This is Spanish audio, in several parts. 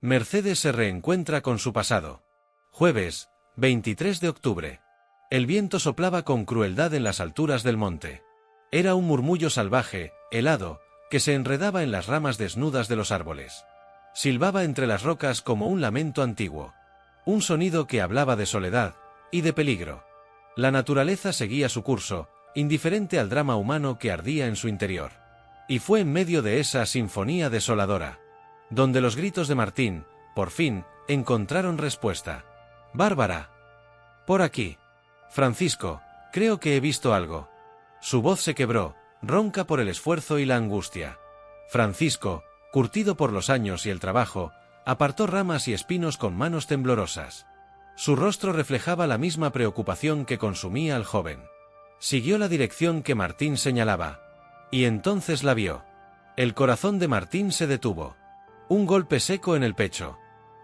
Mercedes se reencuentra con su pasado. Jueves, 23 de octubre. El viento soplaba con crueldad en las alturas del monte. Era un murmullo salvaje, helado, que se enredaba en las ramas desnudas de los árboles. Silbaba entre las rocas como un lamento antiguo. Un sonido que hablaba de soledad y de peligro. La naturaleza seguía su curso, indiferente al drama humano que ardía en su interior. Y fue en medio de esa sinfonía desoladora donde los gritos de Martín, por fin, encontraron respuesta. «Bárbara. Por aquí. Francisco, creo que he visto algo». Su voz se quebró, ronca por el esfuerzo y la angustia. Francisco, curtido por los años y el trabajo, apartó ramas y espinos con manos temblorosas. Su rostro reflejaba la misma preocupación que consumía al joven. Siguió la dirección que Martín señalaba. Y entonces la vio. El corazón de Martín se detuvo. Un golpe seco en el pecho.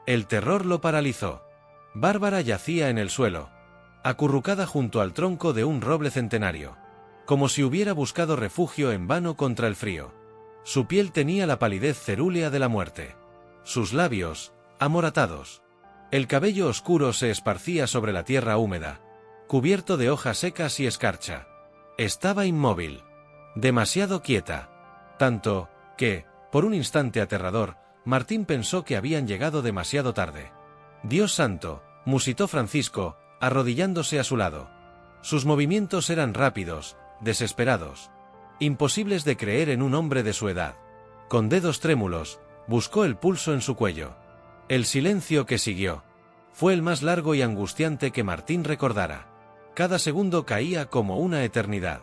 El terror lo paralizó. Bárbara yacía en el suelo, acurrucada junto al tronco de un roble centenario, como si hubiera buscado refugio en vano contra el frío. Su piel tenía la palidez cerúlea de la muerte. Sus labios, amoratados. El cabello oscuro se esparcía sobre la tierra húmeda, cubierto de hojas secas y escarcha. Estaba inmóvil. Demasiado quieta. Tanto, que, por un instante aterrador, Martín pensó que habían llegado demasiado tarde. «Dios santo», musitó Francisco, arrodillándose a su lado. Sus movimientos eran rápidos, desesperados. Imposibles de creer en un hombre de su edad. Con dedos trémulos, buscó el pulso en su cuello. El silencio que siguió fue el más largo y angustiante que Martín recordara. Cada segundo caía como una eternidad.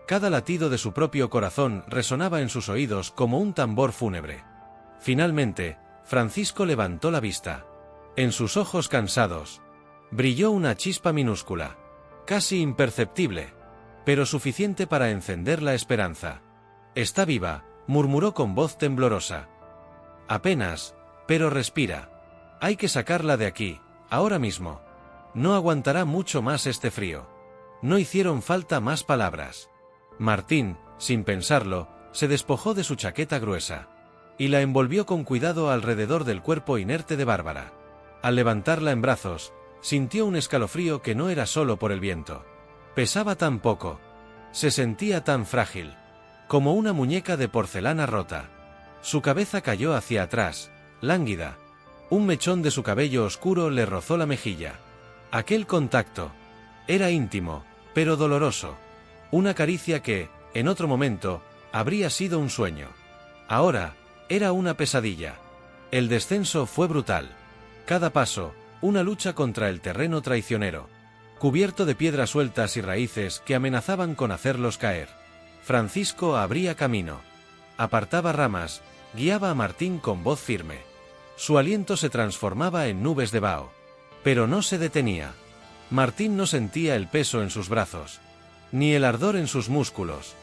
Cada latido de su propio corazón resonaba en sus oídos como un tambor fúnebre. Finalmente, Francisco levantó la vista. En sus ojos cansados brilló una chispa minúscula, casi imperceptible, pero suficiente para encender la esperanza. «Está viva», murmuró con voz temblorosa. «Apenas, pero respira. Hay que sacarla de aquí, ahora mismo. No aguantará mucho más este frío». No hicieron falta más palabras. Martín, sin pensarlo, se despojó de su chaqueta gruesa y la envolvió con cuidado alrededor del cuerpo inerte de Bárbara. Al levantarla en brazos, sintió un escalofrío que no era solo por el viento. Pesaba tan poco. Se sentía tan frágil, como una muñeca de porcelana rota. Su cabeza cayó hacia atrás, lánguida. Un mechón de su cabello oscuro le rozó la mejilla. Aquel contacto era íntimo, pero doloroso. Una caricia que, en otro momento, habría sido un sueño. Ahora, era una pesadilla. El descenso fue brutal. Cada paso, una lucha contra el terreno traicionero, cubierto de piedras sueltas y raíces que amenazaban con hacerlos caer. Francisco abría camino. Apartaba ramas, guiaba a Martín con voz firme. Su aliento se transformaba en nubes de vaho. Pero no se detenía. Martín no sentía el peso en sus brazos, ni el ardor en sus músculos,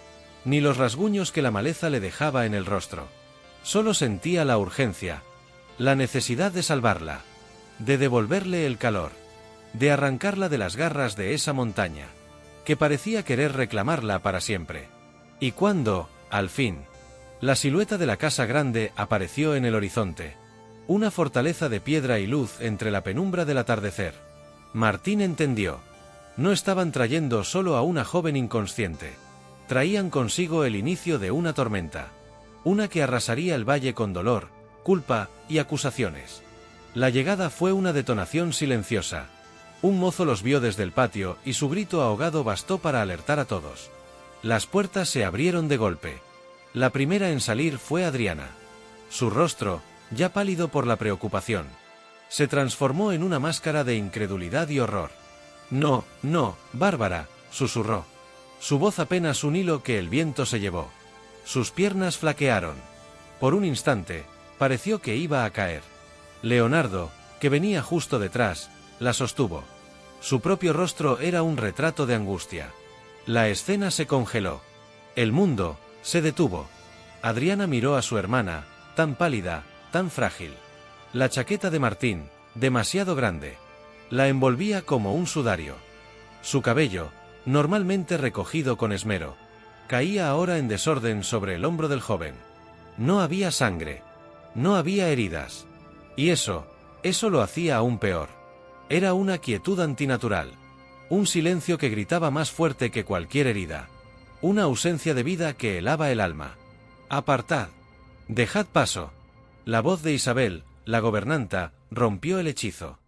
ni los rasguños que la maleza le dejaba en el rostro. Solo sentía la urgencia, la necesidad de salvarla, de devolverle el calor, de arrancarla de las garras de esa montaña, que parecía querer reclamarla para siempre. Y cuando, al fin, la silueta de la casa grande apareció en el horizonte, una fortaleza de piedra y luz entre la penumbra del atardecer, Martín entendió. No estaban trayendo solo a una joven inconsciente. Traían consigo el inicio de una tormenta. Una que arrasaría el valle con dolor, culpa y acusaciones. La llegada fue una detonación silenciosa. Un mozo los vio desde el patio y su grito ahogado bastó para alertar a todos. Las puertas se abrieron de golpe. La primera en salir fue Adriana. Su rostro, ya pálido por la preocupación, se transformó en una máscara de incredulidad y horror. «No, no, Bárbara», susurró. Su voz apenas un hilo que el viento se llevó. Sus piernas flaquearon. Por un instante, pareció que iba a caer. Leonardo, que venía justo detrás, la sostuvo. Su propio rostro era un retrato de angustia. La escena se congeló. El mundo se detuvo. Adriana miró a su hermana, tan pálida, tan frágil. La chaqueta de Martín, demasiado grande, la envolvía como un sudario. Su cabello, normalmente recogido con esmero, caía ahora en desorden sobre el hombro del joven. No había sangre, no había heridas, Y eso lo hacía aún peor. Era una quietud antinatural. Un silencio que gritaba más fuerte que cualquier herida. Una ausencia de vida que helaba el alma. «Apartad. Dejad paso». La voz de Isabel, la gobernanta, rompió el hechizo.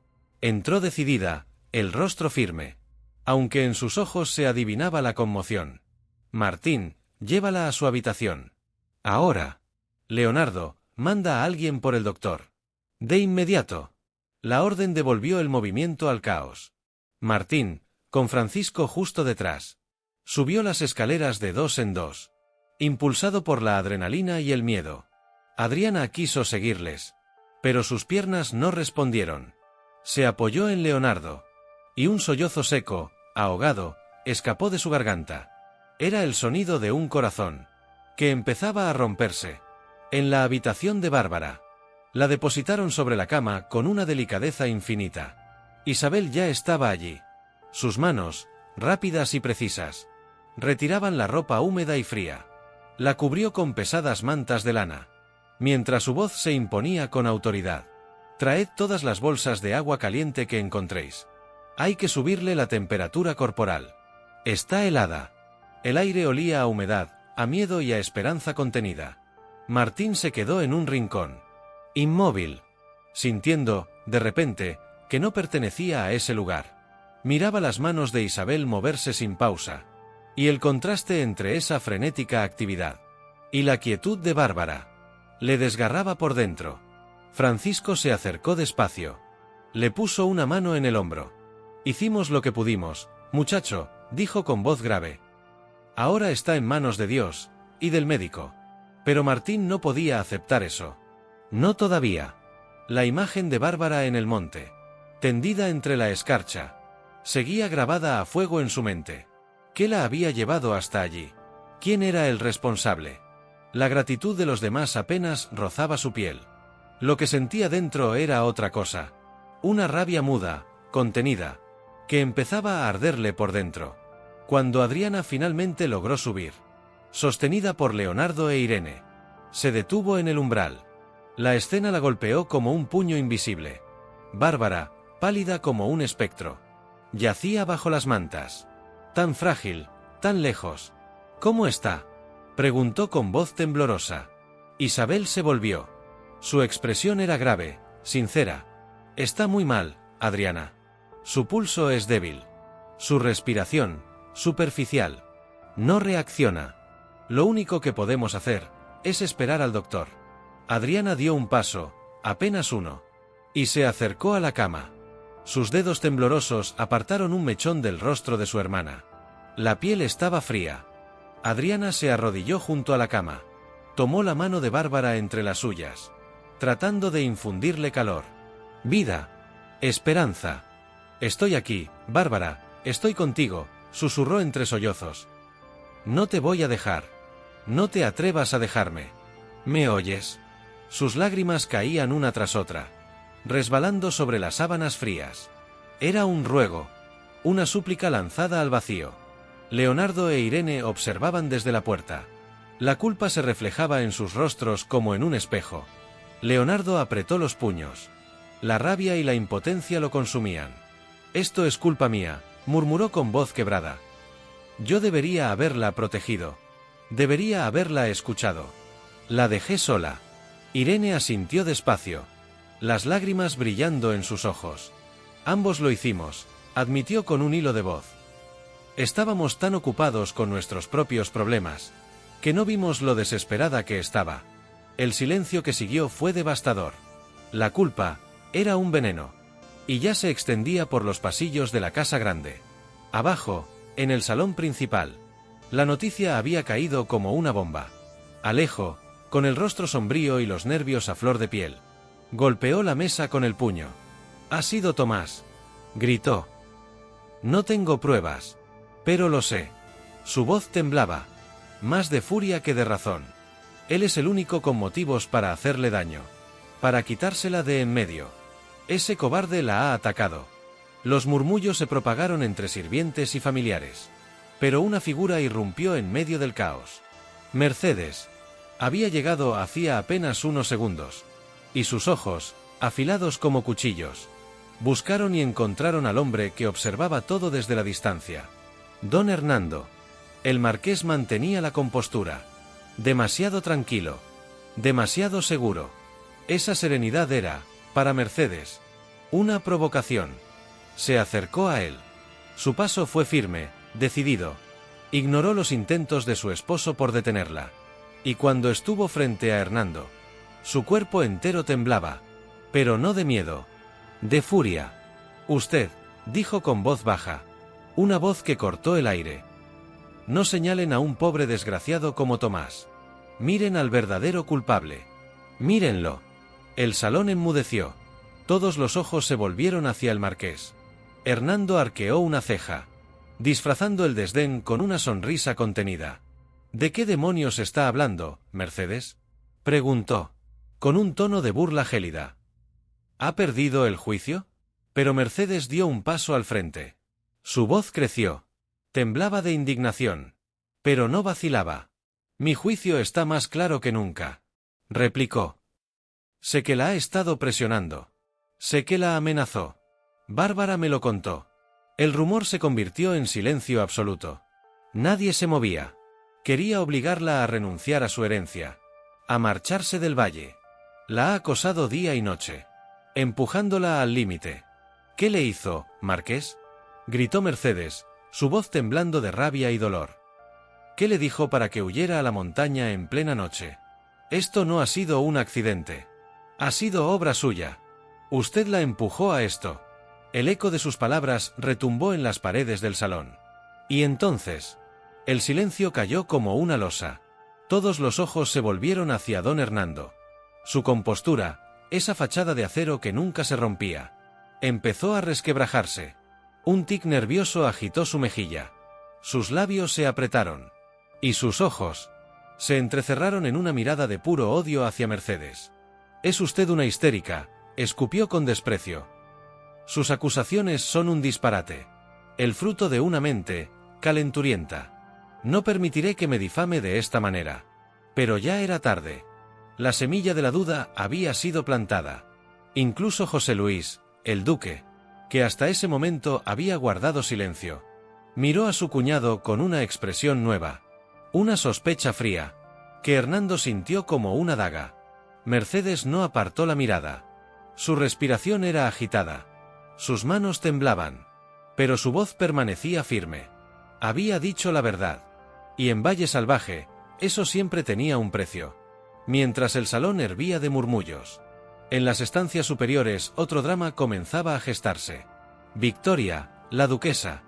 Entró decidida, el rostro firme. Aunque en sus ojos se adivinaba la conmoción. «Martín, llévala a su habitación. Ahora. Leonardo, manda a alguien por el doctor. De inmediato». La orden devolvió el movimiento al caos. Martín, con Francisco justo detrás. Subió las escaleras de dos en dos. Impulsado por la adrenalina y el miedo. Adriana quiso seguirles. Pero sus piernas no respondieron. Se apoyó en Leonardo. Y un sollozo seco, ahogado, escapó de su garganta. Era el sonido de un corazón. Que empezaba a romperse. En la habitación de Bárbara. La depositaron sobre la cama con una delicadeza infinita. Isabel ya estaba allí. Sus manos, rápidas y precisas, retiraban la ropa húmeda y fría. La cubrió con pesadas mantas de lana. Mientras su voz se imponía con autoridad. «Traed todas las bolsas de agua caliente que encontréis. Hay que subirle la temperatura corporal. Está helada». El aire olía a humedad, a miedo y a esperanza contenida. Martín se quedó en un rincón. Inmóvil. Sintiendo, de repente, que no pertenecía a ese lugar. Miraba las manos de Isabel moverse sin pausa. Y el contraste entre esa frenética actividad y la quietud de Bárbara le desgarraba por dentro. Francisco se acercó despacio. Le puso una mano en el hombro. «Hicimos lo que pudimos, muchacho», dijo con voz grave. «Ahora está en manos de Dios y del médico». Pero Martín no podía aceptar eso. No todavía. La imagen de Bárbara en el monte, tendida entre la escarcha, seguía grabada a fuego en su mente. ¿Qué la había llevado hasta allí? ¿Quién era el responsable? La gratitud de los demás apenas rozaba su piel. Lo que sentía dentro era otra cosa. Una rabia muda, contenida, que empezaba a arderle por dentro. Cuando Adriana finalmente logró subir, sostenida por Leonardo e Irene, se detuvo en el umbral. La escena la golpeó como un puño invisible. Bárbara, pálida como un espectro, yacía bajo las mantas. Tan frágil, tan lejos. «¿Cómo está?», preguntó con voz temblorosa. Isabel se volvió. Su expresión era grave, sincera. «Está muy mal, Adriana. Su pulso es débil. Su respiración, superficial. No reacciona. Lo único que podemos hacer es esperar al doctor». Adriana dio un paso, apenas uno, y se acercó a la cama. Sus dedos temblorosos apartaron un mechón del rostro de su hermana. La piel estaba fría. Adriana se arrodilló junto a la cama. Tomó la mano de Bárbara entre las suyas, tratando de infundirle calor. «Vida. Esperanza. Estoy aquí, Bárbara, estoy contigo», susurró entre sollozos. «No te voy a dejar. No te atrevas a dejarme. ¿Me oyes?». Sus lágrimas caían una tras otra, resbalando sobre las sábanas frías. Era un ruego, una súplica lanzada al vacío. Leonardo e Irene observaban desde la puerta. La culpa se reflejaba en sus rostros como en un espejo. Leonardo apretó los puños. La rabia y la impotencia lo consumían. «Esto es culpa mía», murmuró con voz quebrada. «Yo debería haberla protegido. Debería haberla escuchado. La dejé sola». Irene asintió despacio, las lágrimas brillando en sus ojos. «Ambos lo hicimos», admitió con un hilo de voz. «Estábamos tan ocupados con nuestros propios problemas, que no vimos lo desesperada que estaba». El silencio que siguió fue devastador. La culpa era un veneno, y ya se extendía por los pasillos de la casa grande. Abajo, en el salón principal, la noticia había caído como una bomba. Alejo, con el rostro sombrío y los nervios a flor de piel, golpeó la mesa con el puño. «Ha sido Tomás», gritó. «No tengo pruebas, pero lo sé». Su voz temblaba, más de furia que de razón. «Él es el único con motivos para hacerle daño, para quitársela de en medio. Ese cobarde la ha atacado». Los murmullos se propagaron entre sirvientes y familiares. Pero una figura irrumpió en medio del caos. Mercedes. Había llegado hacía apenas unos segundos, y sus ojos, afilados como cuchillos. Buscaron y encontraron al hombre que observaba todo desde la distancia. Don Hernando. El marqués mantenía la compostura. Demasiado tranquilo. Demasiado seguro. Esa serenidad era, para Mercedes, una provocación. Se acercó a él. Su paso fue firme, decidido. Ignoró los intentos de su esposo por detenerla. Y cuando estuvo frente a Hernando, su cuerpo entero temblaba. Pero no de miedo. De furia. Usted, dijo con voz baja. Una voz que cortó el aire. No señalen a un pobre desgraciado como Tomás. Miren al verdadero culpable. Mírenlo. El salón enmudeció. Todos los ojos se volvieron hacia el marqués. Hernando arqueó una ceja, disfrazando el desdén con una sonrisa contenida. ¿De qué demonios está hablando, Mercedes?, preguntó, con un tono de burla gélida. ¿Ha perdido el juicio? Pero Mercedes dio un paso al frente. Su voz creció. Temblaba de indignación. Pero no vacilaba. Mi juicio está más claro que nunca, replicó. Sé que la ha estado presionando. Sé que la amenazó. Bárbara me lo contó. El rumor se convirtió en silencio absoluto. Nadie se movía. Quería obligarla a renunciar a su herencia, a marcharse del valle. La ha acosado día y noche, empujándola al límite. ¿Qué le hizo, marqués?, gritó Mercedes, su voz temblando de rabia y dolor. ¿Qué le dijo para que huyera a la montaña en plena noche? Esto no ha sido un accidente. Ha sido obra suya. Usted la empujó a esto. El eco de sus palabras retumbó en las paredes del salón. Y entonces, el silencio cayó como una losa. Todos los ojos se volvieron hacia don Hernando. Su compostura, esa fachada de acero que nunca se rompía, empezó a resquebrajarse. Un tic nervioso agitó su mejilla. Sus labios se apretaron. Y sus ojos se entrecerraron en una mirada de puro odio hacia Mercedes. «Es usted una histérica», escupió con desprecio. «Sus acusaciones son un disparate. El fruto de una mente calenturienta. No permitiré que me difame de esta manera». Pero ya era tarde. La semilla de la duda había sido plantada. Incluso José Luis, el duque, que hasta ese momento había guardado silencio, miró a su cuñado con una expresión nueva. Una sospecha fría, que Hernando sintió como una daga. Mercedes no apartó la mirada. Su respiración era agitada. Sus manos temblaban. Pero su voz permanecía firme. Había dicho la verdad. Y en Valle Salvaje, eso siempre tenía un precio. Mientras el salón hervía de murmullos, en las estancias superiores otro drama comenzaba a gestarse. Victoria, la duquesa,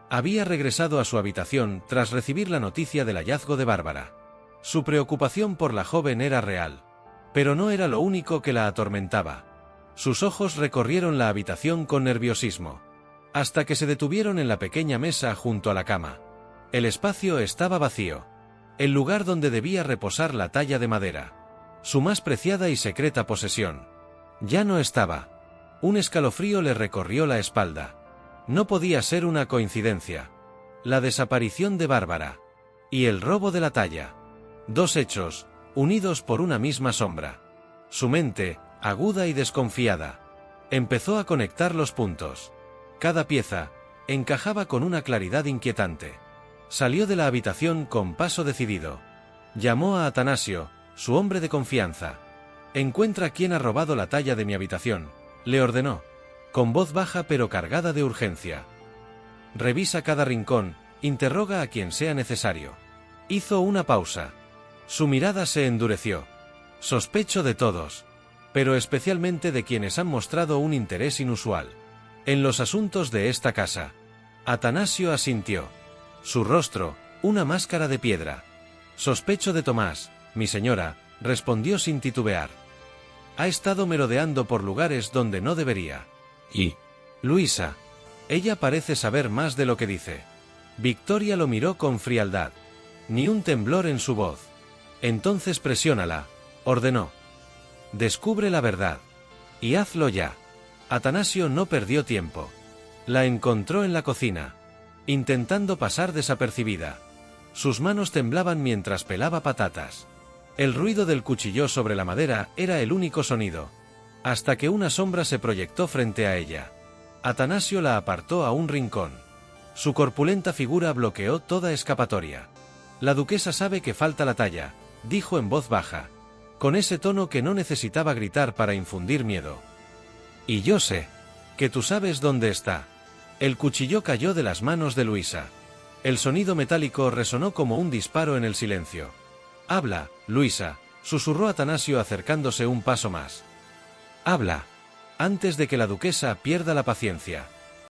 había regresado a su habitación tras recibir la noticia del hallazgo de Bárbara. Su preocupación por la joven era real. Pero no era lo único que la atormentaba. Sus ojos recorrieron la habitación con nerviosismo, hasta que se detuvieron en la pequeña mesa junto a la cama. El espacio estaba vacío. El lugar donde debía reposar la talla de madera, su más preciada y secreta posesión, ya no estaba. Un escalofrío le recorrió la espalda. No podía ser una coincidencia. La desaparición de Bárbara y el robo de la talla. Dos hechos, unidos por una misma sombra. Su mente, aguda y desconfiada, empezó a conectar los puntos. Cada pieza encajaba con una claridad inquietante. Salió de la habitación con paso decidido. Llamó a Atanasio, su hombre de confianza. «Encuentra quién ha robado la talla de mi habitación», le ordenó, con voz baja pero cargada de urgencia. «Revisa cada rincón, interroga a quien sea necesario». Hizo una pausa. Su mirada se endureció. «Sospecho de todos, pero especialmente de quienes han mostrado un interés inusual en los asuntos de esta casa». Atanasio asintió. Su rostro, una máscara de piedra. «Sospecho de Tomás, mi señora», respondió sin titubear. «Ha estado merodeando por lugares donde no debería». «¿Y Luisa?» «Ella parece saber más de lo que dice». Victoria lo miró con frialdad. Ni un temblor en su voz. «Entonces presiónala», ordenó. «Descubre la verdad. Y hazlo ya». Atanasio no perdió tiempo. La encontró en la cocina, intentando pasar desapercibida. Sus manos temblaban mientras pelaba patatas. El ruido del cuchillo sobre la madera era el único sonido. hasta que una sombra se proyectó frente a ella. Atanasio la apartó a un rincón. Su corpulenta figura bloqueó toda escapatoria. La duquesa sabe que falta la talla, dijo en voz baja, con ese tono que no necesitaba gritar para infundir miedo. Y yo sé que tú sabes dónde está. El cuchillo cayó de las manos de Luisa. El sonido metálico resonó como un disparo en el silencio. Habla, Luisa, susurró Atanasio acercándose un paso más. Habla, antes de que la duquesa pierda la paciencia.